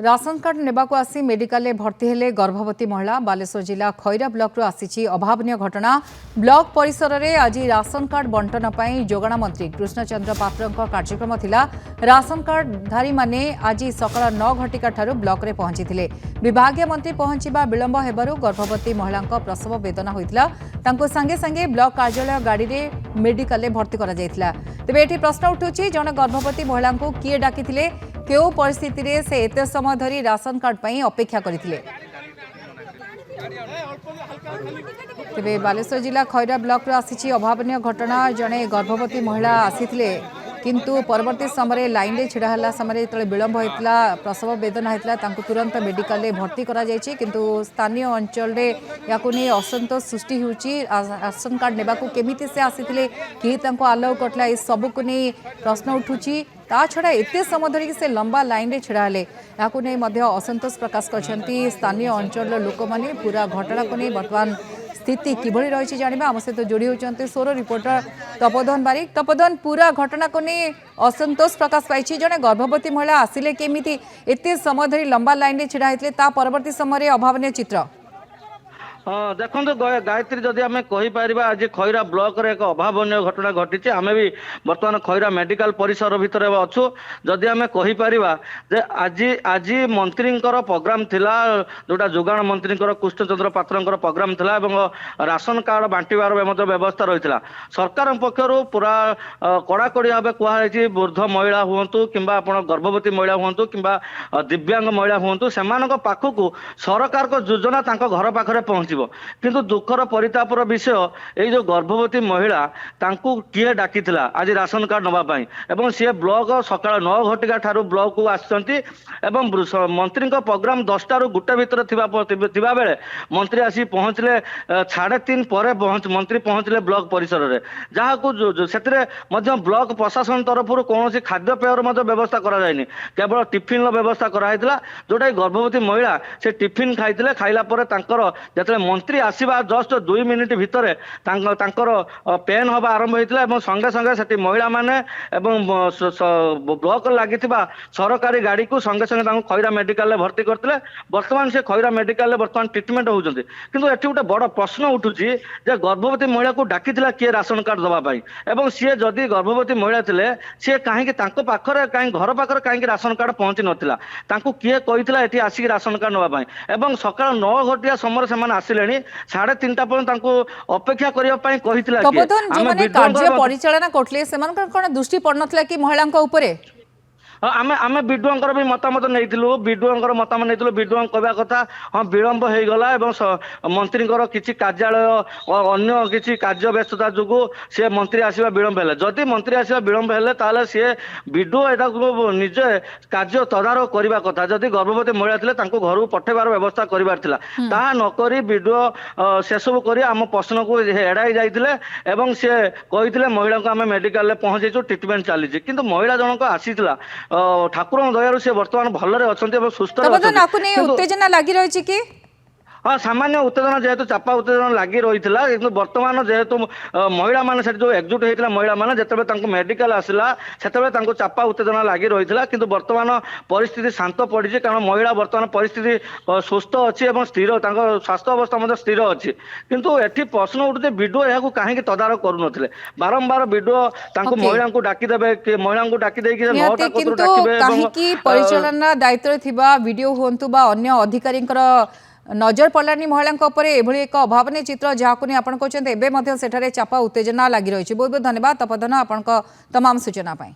Ration card नेबाकू आसी medical भर्ती हेले गर्भवती महिला बालेश्वर जिला खैरा ब्लॉक रू आसी अभावनीय घटना। ब्लॉक परिसर में आज राशन कार्ड बंटन पर जोगाण मंत्री कृष्णचंद्र पात्र कार्यक्रम थिला। राशन कार्डधारी माने आज सकाळ 9 घटिका ठारू ब्लॉक रे पहुंची थिले। विभागीय मंत्री पहुंचवा विलंब हेबारु गर्भवती महिला प्रसव वेदना होइतिला। तांको संगे संगे ब्लॉक कार्यालय गाड़ी रे मेडिकल भर्ती करा जायतिला। तेबे एठी प्रश्न उठुछि जने गर्भवती महिला को किए डाकिथिले, केउ परिस्थिति रे से एते समय धरी राशन कार्ड पई अपेक्षा करिथिले। तेबे बालेश्वर जिला खैरा ब्लॉक रो आसी अभावनीय घटना। जने गर्भवती महिला आसीथिले किंतु परवर्ती समय लाइन रे छिड़ा हला समय तले विलंब होइतला, प्रसव वेदना होइतला, तांको तुरंत मेडिकल रे भर्ती करा जायछि। किंतु स्थानीय अंचल रे याकु नै असंतोष सृष्टि होउछि। राशन कार्ड नेबाकू केमिति से आसीथिले, कि तांको अलाउ करला, ए सब को नै प्रश्न उठुछि। ता छड़ा एते समय धरिक से लंबा लाइन रे छिड़ा हले याकु नै मध्य असंतोष प्रकाश करछंती स्थानीय अंचल लोक माने। पूरा घटना को नै वर्तमान स्थिति किभଳି रही जानिबा आम सहित जोड़ी होचंती सोरो रिपोर्टर तपोधन बारिक। तपोधन, पूरा घटना को नै असंतोष प्रकाश पाइछि। जने गर्भवती महिला आसिले केमिति एते समय धरि लंबा लाइन रे छिड़ा हेतले, ता परवर्ती समय अभावनीय चित्र। हाँ देखो गायत्री, जदि आम कहीपर आज खैरा ब्लॉक रे एक अभावनीय घटना घटी। आम भी बर्तमान खैरा मेडिकल परिसर भितर अच्छु। जदि आम कहीपर आज आज मंत्री प्रोग्राम थिला, जोटा जोगाण मंत्री कृष्णचंद्र पात्र प्रोग्राम थिला, राशन कार्ड बांटवार व्यवस्था रही। सरकार पक्षर पूरा कड़ाकड़ी भाव कहुई, वृद्ध महिला हूँ कि गर्भवती महिला हूँ कि दिव्यांग महिला हूँ, से पाखक सरकार को योजना घर पाखे पहुंच। किंतु दुखर परितापर विषय ये जो गर्भवती महिला तांकू किए डाकी आज राशन कार्ड नवापाई, एवं सी ब्लॉक सकाळ 9 घटिका ठारू ब्लॉक को आसचंती। मंत्री प्रोग्राम 10 रू गुटे भितर थिबा बेले मंत्री आसी पहुंचले 3:30 पर मंत्री पहुंचले ब्लॉक परिसर में, जहाँ को ब्लॉक प्रशासन तरफ कौन खाद्यपेयर व्यवस्था कराइनि, केवल टिफिन व्यवस्था कराइला। जोटा गर्भवती महिला से टिफिन खाइले, खाइला जिते मंत्री आसवा जस्ट 2 मिनिट भितर पेन हवा आरंभ होता है। संगे संगे से महिला माने ब्लॉक लगी सरकारी गाड़ी को संगे संगे खैरा मेडिकल भर्ती करते। बर्तमान से खैरा मेडिकल बर्तमान ट्रिटमेंट होती। किंतु एटी गोटे बड़ प्रश्न उठुची जे गर्भवती महिला को डाकी किए राशन कार्ड दवाई, एवं सी जदि गर्भवती महिला थे सी कहीं पाखरे कहीं घर पाखरे कहीं राशन कार्ड पहुंची नाला, किए कही आसिक राशन कार्ड नापी। एवं सकाळ 9 घटिया समय से आसिले 3:30 पर्यंत अपेक्षा करने कार्य परिचालना करते कौन दृष्टि पड़ ना कि महिला उपरे। आम आम विडुआंकर भी मतामत नहीं, विडुआंकर मतामत नहीं। विडुआ कहवा कथा हाँ विलंब हो गला, मंत्री किसी कार्यालय अन्य किसी कार्य व्यस्तता जो सी मंत्री आसवा विलंब है। जदि मंत्री आसवा विलंब है ताले सी विडुआ एटा निजे कार्य तदारख करने कथा। जदि गर्भवती महिला थे घर को पठेबार व्यवस्था करार ता नक विडुआ से सब कर आम प्रश्न को एड़ाई जाते, सी कही महिला को आम मेडिकल पहुंचू, ट्रिटमेंट चली। किंतु महिला जनक आसी ठाकुर दयार से बर्तमान भलरे अच्छा सुस्थ उत्तेजना लगी रही कि हाँ सामान्य उत्तेजना जेहेतु चापा उत्तेजना लगी रही है। बर्तमान जेहेतु महिला माने जो एकजुट होता महिला माने जिते मेडिकल आसला से चापा उत्तेजना लगी रही है। किंतु बर्तमान परिस्थिति शांत पड़ी, कारण महिला बर्तमान परिस्थिति सुस्थ अच्छी और स्थिर, स्वास्थ्य अवस्था स्थिर अच्छी। किंतु एटी प्रश्न उठे विडुआ यहाँ कहीं तदारख करूँ, बारंबार विडुआ महिला को डाकीदेवे, महिला को डाकीदे परिचालना दायित्व थिबा वीडियो होंतु बा अन्य अधिकारी नजर पड़ानी महिला एक अभावनीय चित्र, जहाँ को आप कहते चापा उत्तेजना लगी रही। बहुत बहुत धन्यवाद तपोधन, आपण तमाम सूचना पाई।